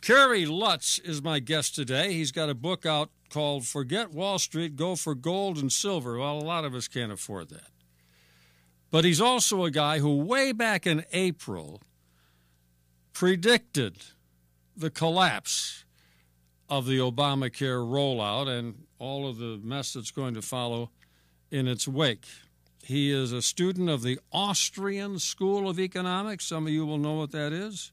Kerry Lutz is my guest today. He's got a book out called Forget Wall Street, Go for Gold and Silver. Well, a lot of us can't afford that. But he's also a guy who way back in April predicted the collapse of the Obamacare rollout and all of the mess that's going to follow in its wake. He is a student of the Austrian School of Economics. Some of you will know what that is.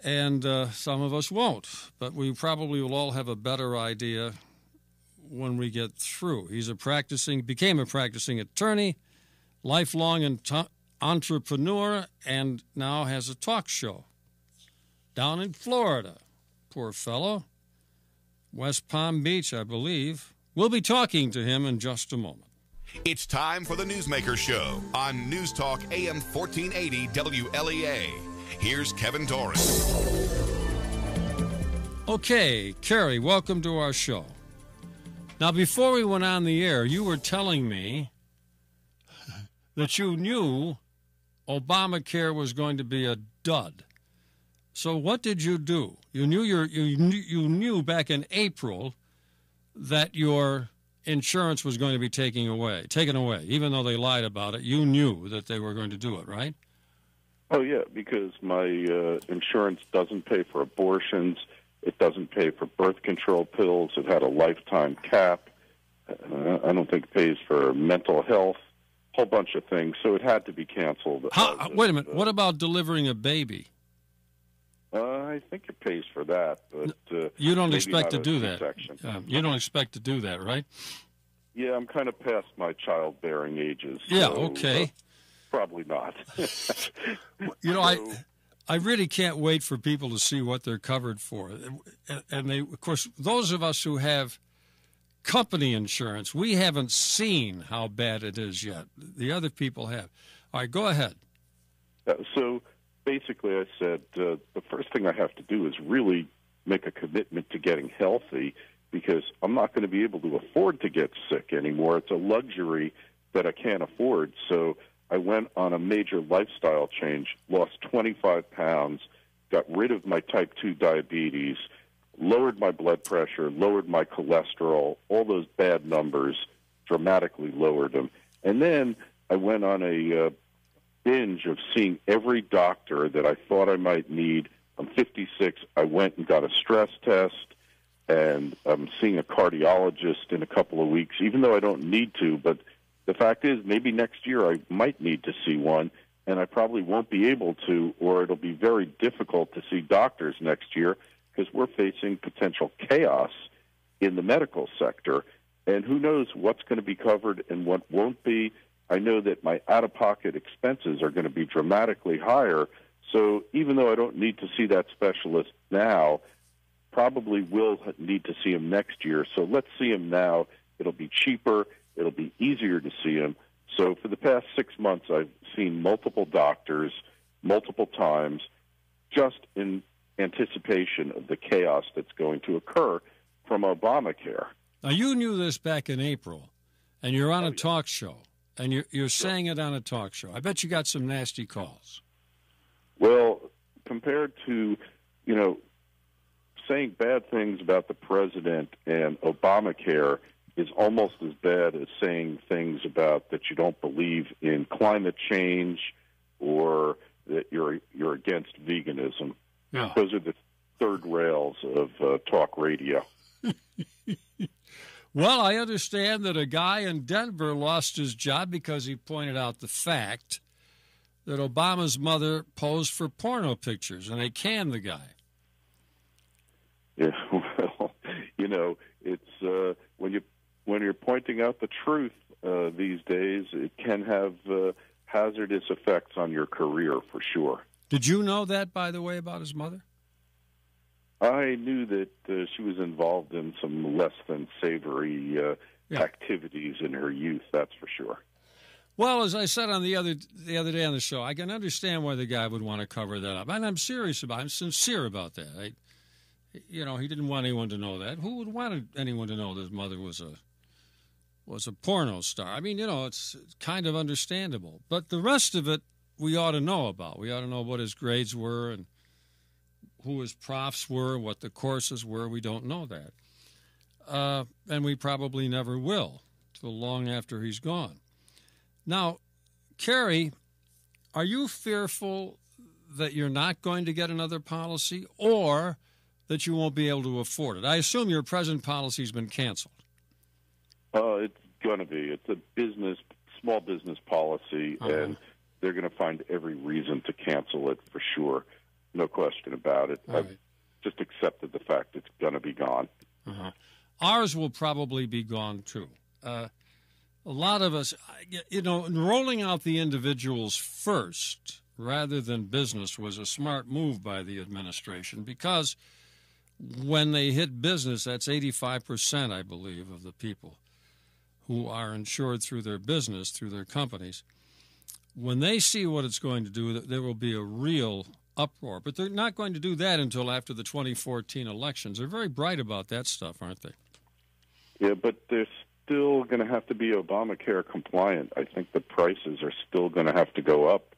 And some of us won't. But we probably will all have a better idea when we get through. He became a practicing attorney, lifelong entrepreneur, and now has a talk show down in Florida. Poor fellow. West Palm Beach, I believe. We'll be talking to him in just a moment. It's time for the Newsmaker Show on News Talk AM 1480 WLEA. Here's Kevin Torres. Okay, Kerry, welcome to our show. Now, before we went on the air, you were telling me that you knew Obamacare was going to be a dud. So what did you do? You knew back in April that your insurance was going to be taken away, even though they lied about it. You knew that they were going to do it, right? Oh, yeah, because my insurance doesn't pay for abortions. It doesn't pay for birth control pills. It had a lifetime cap. I don't think it pays for mental health, a whole bunch of things. So it had to be canceled. Wait a minute. What about delivering a baby? I think it pays for that. But you don't expect to do that. You don't expect to do that, right? Yeah, I'm kind of past my childbearing ages. Yeah, so, okay. Probably not. I really can't wait for people to see what they're covered for. And they, of course, those of us who have company insurance, we haven't seen how bad it is yet. The other people have. All right, go ahead. So basically I said the first thing I have to do is really make a commitment to getting healthy, because I'm not going to be able to afford to get sick anymore. It's a luxury that I can't afford. So I went on a major lifestyle change, lost 25 pounds, got rid of my type 2 diabetes, lowered my blood pressure, lowered my cholesterol, all those bad numbers, dramatically lowered them. And then I went on a binge of seeing every doctor that I thought I might need. I'm 56. I went and got a stress test, and I'm seeing a cardiologist in a couple of weeks, even though I don't need to. But the fact is, maybe next year I might need to see one, and I probably won't be able to, or it'll be very difficult to see doctors next year, because we're facing potential chaos in the medical sector. And who knows what's going to be covered and what won't be. I know that my out-of-pocket expenses are going to be dramatically higher. So even though I don't need to see that specialist now, probably will need to see him next year. So let's see him now. It'll be cheaper. It'll be easier to see him. So for the past 6 months, I've seen multiple doctors, multiple times, just in anticipation of the chaos that's going to occur from Obamacare. Now, you knew this back in April, and you're on a talk show, and you're saying it on a talk show. I bet you got some nasty calls. Well, compared to, saying bad things about the president and Obamacare is almost as bad as saying things about that you don't believe in climate change or that you're against veganism. Yeah. Those are the third rails of talk radio. Well, I understand that a guy in Denver lost his job because he pointed out the fact that Obama's mother posed for porno pictures, and they canned the guy. Yeah, well, it's when you're pointing out the truth these days, it can have hazardous effects on your career for sure. Did you know that, by the way, about his mother? I knew that she was involved in some less than savory activities in her youth. That's for sure. Well, as I said on the other day on the show, I can understand why the guy would want to cover that up, and I'm sincere about that. He didn't want anyone to know that. Who would want anyone to know that his mother was a porno star? I mean, it's kind of understandable. But the rest of it, we ought to know about. We ought to know what his grades were and who his profs were, what the courses were. We don't know that. And we probably never will till long after he's gone. Now, Kerry, are you fearful that you're not going to get another policy or that you won't be able to afford it? I assume your present policy's been canceled. It's going to be. It's a small business policy, and they're going to find every reason to cancel it for sure. No question about it. I've just accepted the fact it's going to be gone. Ours will probably be gone, too. A lot of us, rolling out the individuals first rather than business was a smart move by the administration because when they hit business, that's 85%, I believe, of the people who are insured through their business, through their companies. When they see what it's going to do, there will be a real uproar. But they're not going to do that until after the 2014 elections. They're very bright about that stuff, aren't they? Yeah, but they're still going to have to be Obamacare compliant. I think the prices are still going to have to go up,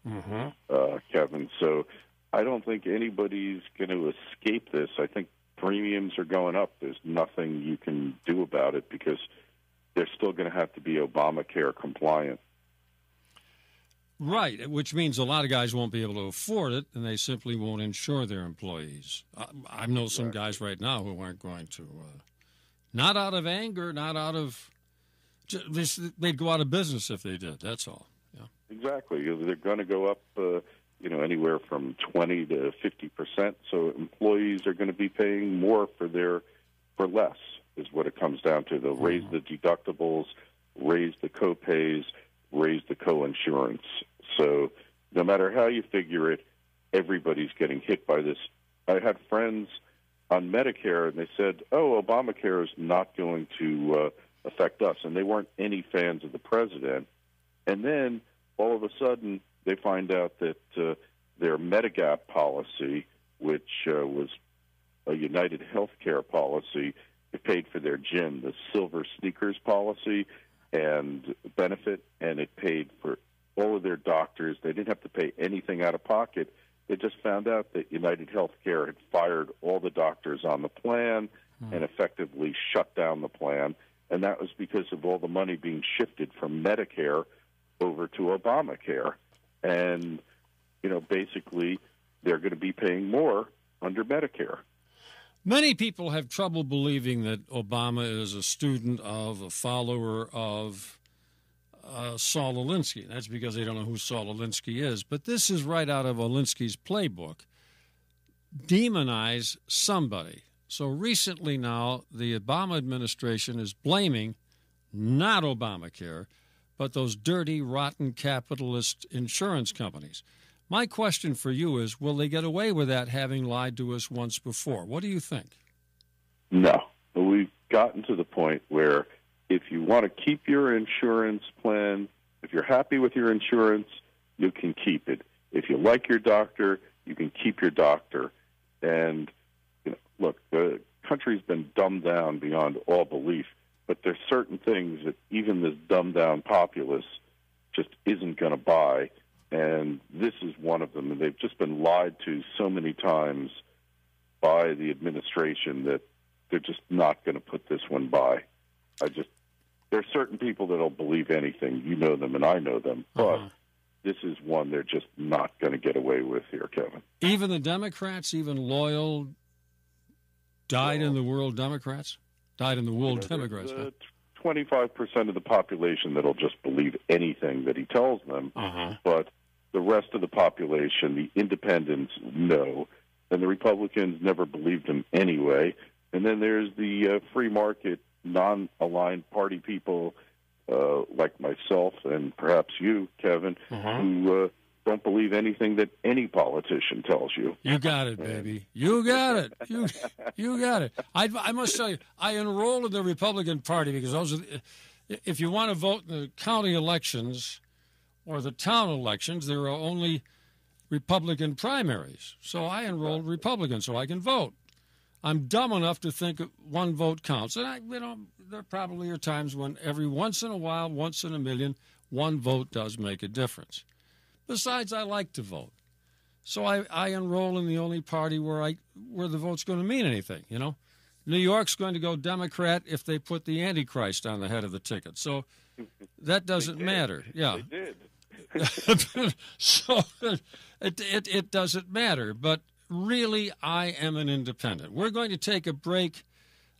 Kevin. So I don't think anybody's going to escape this. I think premiums are going up. There's nothing you can do about it because they're still going to have to be Obamacare compliant. Right, which means a lot of guys won't be able to afford it, and they simply won't insure their employees. I know some guys right now who aren't going to. Not out of anger, not out of... They'd go out of business if they did, that's all. Yeah. Exactly. They're going to go up, anywhere from 20 to 50%, so employees are going to be paying more for less, is what it comes down to. They'll raise the deductibles, raise the co-pays, raise the co-insurance. So no matter how you figure it, everybody's getting hit by this. I had friends on Medicare, and they said, Obamacare is not going to affect us. And they weren't any fans of the president. And then all of a sudden they find out that their Medigap policy, which was a United Healthcare policy, it paid for their gym, the Silver Sneakers policy and benefit, and it paid for all of their doctors. They didn't have to pay anything out of pocket. They just found out that United Healthcare had fired all the doctors on the plan and effectively shut down the plan, and that was because of all the money being shifted from Medicare over to Obamacare. And, basically they're going to be paying more under Medicare. Many people have trouble believing that Obama is a student of, a follower of Saul Alinsky. That's because they don't know who Saul Alinsky is. But this is right out of Alinsky's playbook. Demonize somebody. So recently now, the Obama administration is blaming not Obamacare, but those dirty, rotten capitalist insurance companies. My question for you is, will they get away with that having lied to us once before? What do you think? No. We've gotten to the point where if you want to keep your insurance plan, if you're happy with your insurance, you can keep it. If you like your doctor, you can keep your doctor. And, look, the country's been dumbed down beyond all belief, but there's certain things that even this dumbed-down populace just isn't going to buy. And this is one of them. And they've just been lied to so many times by the administration that they're just not going to put this one by. There are certain people that'll believe anything. You know them and I know them. But this is one they're just not going to get away with here, Kevin. Even the Democrats, even loyal, dyed-in-the-world Democrats? Dyed-in-the-wool Democrats. 25% of the population that'll just believe anything that he tells them. But the rest of the population, the independents, no. And the Republicans never believed him anyway. And then there's the free market, non-aligned party people like myself and perhaps you, Kevin, who don't believe anything that any politician tells you. You got it, baby. You got it. You got it. I must tell you, I enrolled in the Republican Party because those are, if you want to vote in the county elections or the town elections, there are only Republican primaries. So I enrolled Republican so I can vote. I'm dumb enough to think one vote counts. And there probably are times when every once in a while, once in a million, one vote does make a difference. Besides, I like to vote. So I enroll in the only party where where the vote's going to mean anything, you know. New York's going to go Democrat if they put the Antichrist on the head of the ticket. So that doesn't matter. Yeah. They did. So it doesn't matter. But really, I am an independent. We're going to take a break.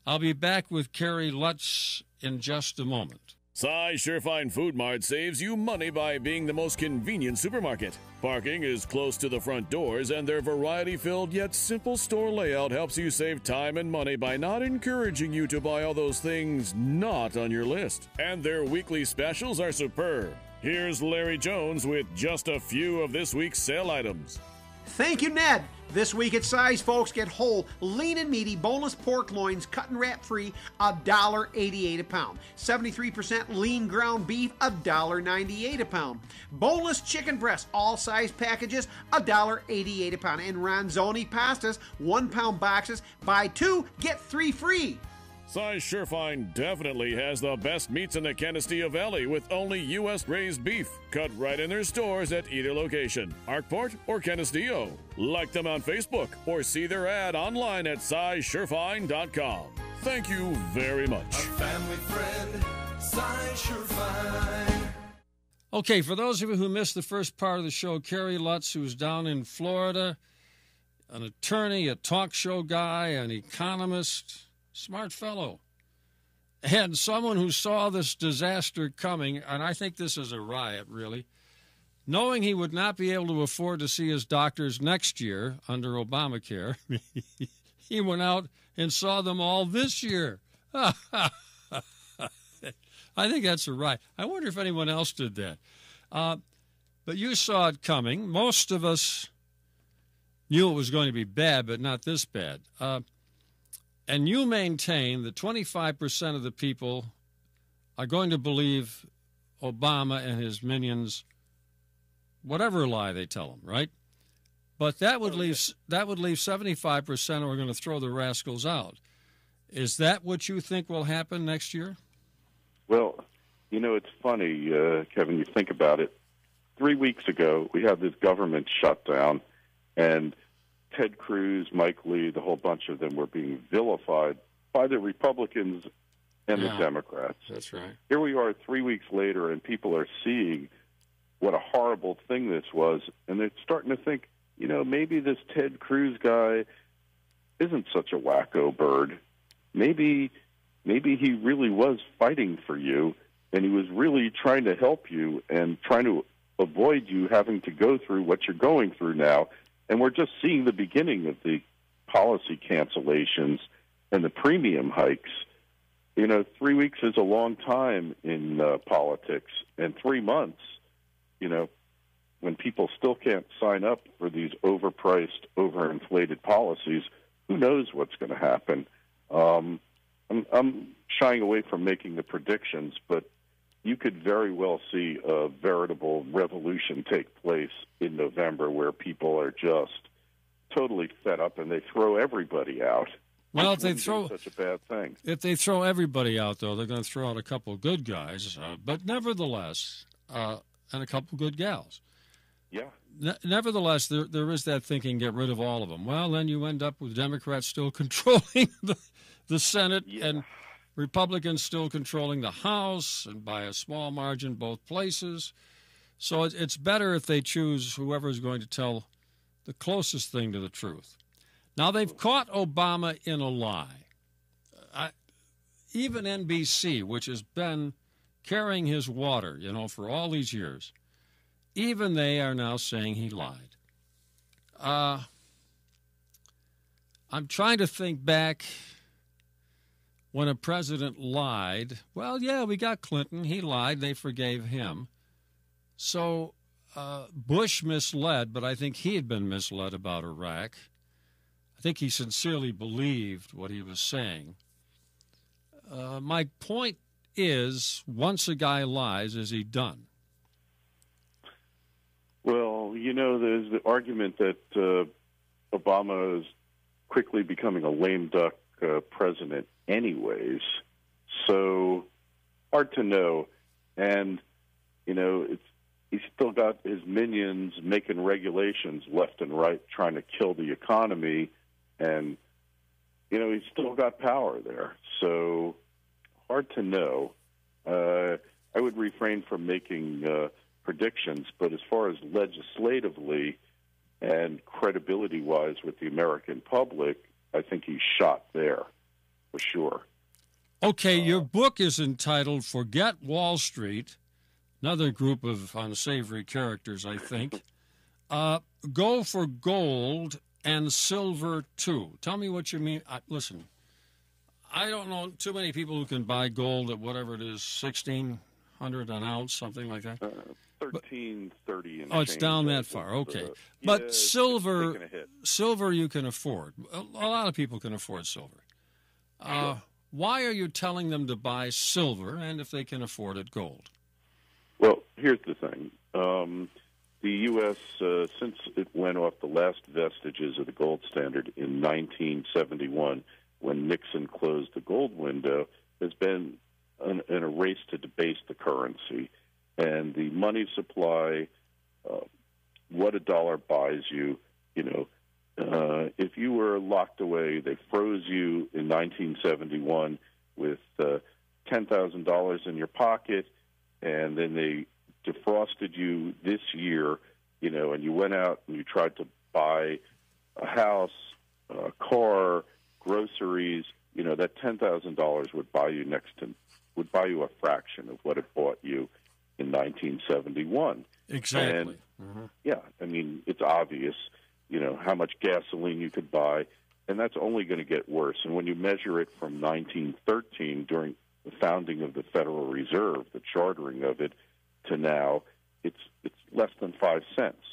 I'll be back with Kerry Lutz in just a moment. Cy Surefine Food Mart saves you money by being the most convenient supermarket. Parking is close to the front doors, and their variety-filled yet simple store layout helps you save time and money by not encouraging you to buy all those things not on your list. And their weekly specials are superb. Here's Larry Jones with just a few of this week's sale items. Thank you, Ned. This week at Size, folks, get whole, lean and meaty, boneless pork loins, cut and wrap free, $1.88 a pound. 73% lean ground beef, $1.98 a pound. Boneless chicken breast, all size packages, $1.88 a pound. And Ronzoni pastas, 1 pound boxes, buy 2, get 3 free. Size Surefine definitely has the best meats in the Canastilla Valley with only U.S. raised beef, cut right in their stores at either location, Arkport or Canastillo. Like them on Facebook or see their ad online at SizeSurefine.com. Thank you very much. A family friend, Size Surefine. Okay, for those of you who missed the first part of the show, Kerry Lutz, who's down in Florida, an attorney, a talk show guy, an economist, smart fellow, and someone who saw this disaster coming, and I think this is a riot, really, knowing he would not be able to afford to see his doctors next year under Obamacare, he went out and saw them all this year. I think that's a riot. I wonder if anyone else did that. But you saw it coming. Most of us knew it was going to be bad, but not this bad. And you maintain that 25% of the people are going to believe Obama and his minions, whatever lie they tell them, right? But that would leave 75% who are going to throw the rascals out. Is that what you think will happen next year? Well, you know, it's funny, Kevin, you think about it. 3 weeks ago, we had this government shutdown, and Ted Cruz, Mike Lee, the whole bunch of them were being vilified by the Republicans and the Democrats. That's right. Here we are 3 weeks later, and people are seeing what a horrible thing this was, and they're starting to think, you know, maybe this Ted Cruz guy isn't such a wacko bird. Maybe he really was fighting for you, and he was really trying to help you and trying to avoid you having to go through what you're going through now. And we're just seeing the beginning of the policy cancellations and the premium hikes. You know, 3 weeks is a long time in politics, and 3 months, you know, when people still can't sign up for these overpriced, overinflated policies, who knows what's going to happen? I'm shying away from making the predictions, but you could very well see a veritable revolution take place in November where people are just totally fed up and they throw everybody out. Well, if they throw such a bad thing. If they throw everybody out, though, they're going to throw out a couple of good guys, but nevertheless, and a couple good gals. Yeah. Nevertheless, there is that thinking, get rid of all of them. Well, then you end up with Democrats still controlling the Senate and Republicans still controlling the House, and by a small margin both places. So it's better if they choose whoever's going to tell the closest thing to the truth. Now, they've caught Obama in a lie. Even NBC, which has been carrying his water, you know, for all these years, even they are now saying he lied. I'm trying to think back when a president lied. Well, yeah, we got Clinton. He lied. They forgave him. So Bush misled, but I think he had been misled about Iraq. I think he sincerely believed what he was saying. My point is, once a guy lies, is he done? Well, you know, there's the argument that Obama is quickly becoming a lame duck president anyways. So hard to know. And, you know, he's still got his minions making regulations left and right, trying to kill the economy. And, he's still got power there. So hard to know. I would refrain from making predictions, but as far as legislatively and credibility-wise with the American public, I think he's shot there for sure. Okay, your book is entitled Forget Wall Street, another group of unsavory characters, I think. Go for gold and silver, too. Tell me what you mean. Listen, I don't know too many people who can buy gold at whatever it is, $1,600 an ounce, something like that. $13.30. Oh, it's down that far. Okay, but silver you can afford. A lot of people can afford silver. Sure. Why are you telling them to buy silver, and if they can afford it, gold? Well, here's the thing. The U.S., since it went off the last vestiges of the gold standard in 1971, when Nixon closed the gold window, has been in a race to debase the currency. And the money supply, what a dollar buys you, if you were locked away, they froze you in 1971 with $10,000 in your pocket, and then they defrosted you this year, and you went out and you tried to buy a house, a car, groceries, that $10,000 would buy you a fraction of what it bought you in 1971. Exactly. And, yeah, I mean, it's obvious, how much gasoline you could buy, and that's only going to get worse. And when you measure it from 1913, during the founding of the Federal Reserve, the chartering of it, to now, it's less than 5 cents.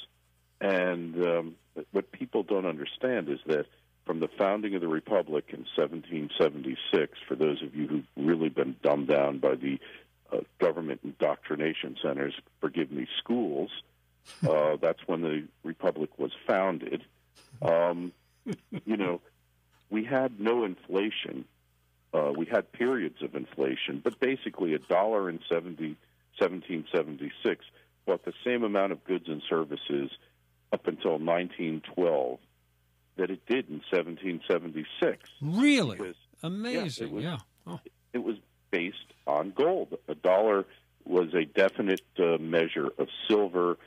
And what people don't understand is that from the founding of the Republic in 1776, for those of you who've really been dumbed down by the government indoctrination centers, forgive me, schools, that's when the Republic was founded. We had no inflation. We had periods of inflation, but basically $1 in 1776 bought the same amount of goods and services up until 1912 that it did in 1776. Really? Because, amazing, yeah. It was based on gold. $1 was a definite measure of silver.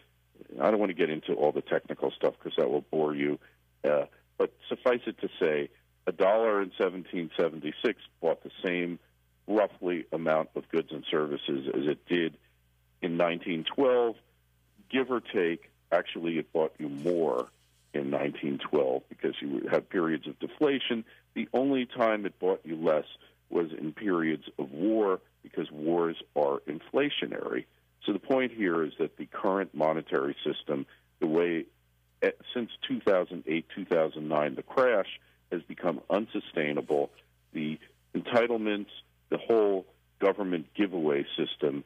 I don't want to get into all the technical stuff because that will bore you. But suffice it to say, $1 in 1776 bought the same roughly amount of goods and services as it did in 1912. Give or take, actually it bought you more in 1912 because you had periods of deflation. The only time it bought you less was in periods of war because wars are inflationary. So the point here is that the current monetary system, the way since 2008, 2009, the crash has become unsustainable. The entitlements, the whole government giveaway system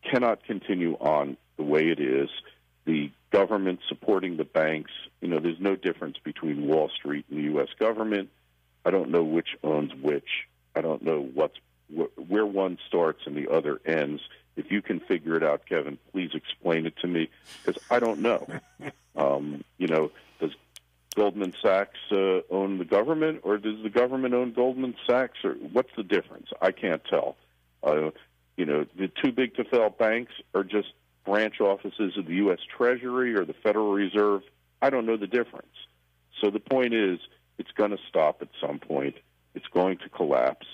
cannot continue on the way it is. The government supporting the banks, there's no difference between Wall Street and the U.S. government. I don't know which owns which. I don't know where one starts and the other ends. If you can figure it out, Kevin, please explain it to me, because I don't know. Does Goldman Sachs own the government, or does the government own Goldman Sachs, or what's the difference? I can't tell. The too big to fail banks are just branch offices of the U.S. Treasury or the Federal Reserve. I don't know the difference. So the point is, it's going to stop at some point. It's going to collapse.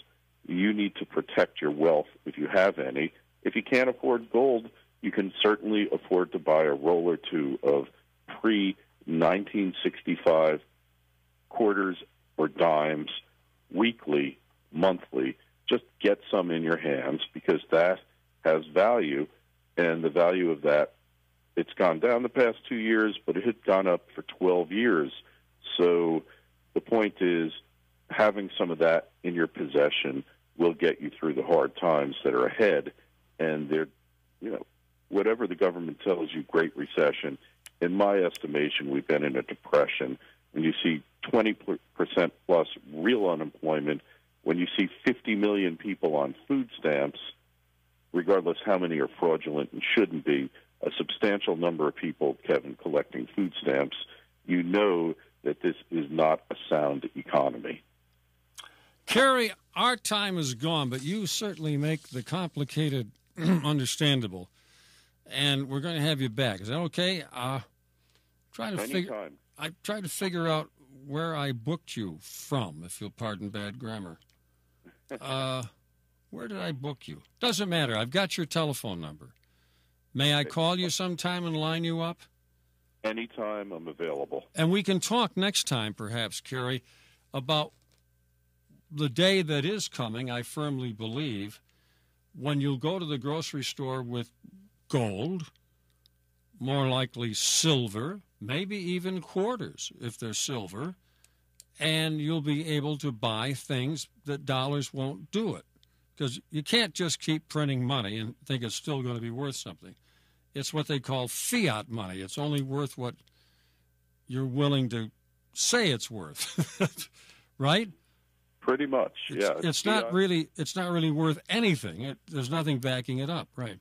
You need to protect your wealth if you have any. If you can't afford gold, you can certainly afford to buy a roll or two of pre-1965 quarters or dimes, weekly, monthly. Just get some in your hands because that has value, and the value of that, it's gone down the past 2 years, but it had gone up for 12 years. So the point is, having some of that in your possession will get you through the hard times that are ahead. And whatever the government tells you, Great Recession, in my estimation, we've been in a depression. When you see 20% plus real unemployment, when you see 50 million people on food stamps, regardless how many are fraudulent and shouldn't be, a substantial number of people, Kevin, collecting food stamps, you know that this is not a sound economy. Kerry, our time is gone, but you certainly make the complicated understandable. And we're going to have you back. Is that okay? I tried to figure out where I booked you from, if you'll pardon bad grammar. Where did I book you? Doesn't matter. I've got your telephone number. May I call you sometime and line you up? Anytime I'm available. And we can talk next time, perhaps, Kerry, about the day that is coming, I firmly believe, when you'll go to the grocery store with gold, more likely silver, maybe even quarters if they're silver, and you'll be able to buy things that dollars won't do it. Because you can't just keep printing money and think it's still going to be worth something. It's what they call fiat money. It's only worth what you're willing to say it's worth, right? Pretty much, yeah. It's not really worth anything. There's nothing backing it up, right?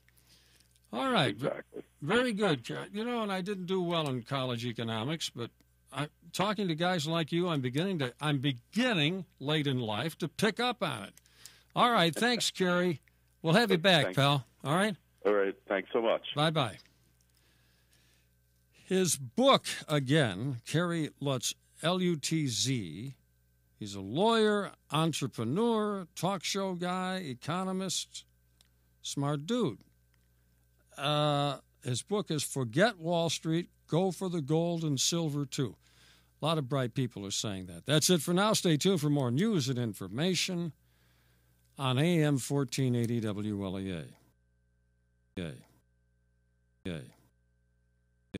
All right. Exactly. Very good. You know, and I didn't do well in college economics, but talking to guys like you, I'm beginning late in life to pick up on it. All right. Thanks, Kerry. We'll have you back, pal. All right? All right. Thanks so much. Bye-bye. His book, again, Kerry Lutz, L-U-T-Z. He's a lawyer, entrepreneur, talk show guy, economist, smart dude. His book is Forget Wall Street, Go for the Gold and Silver, too. A lot of bright people are saying that. That's it for now. Stay tuned for more news and information on AM 1480 WLEA. Yay.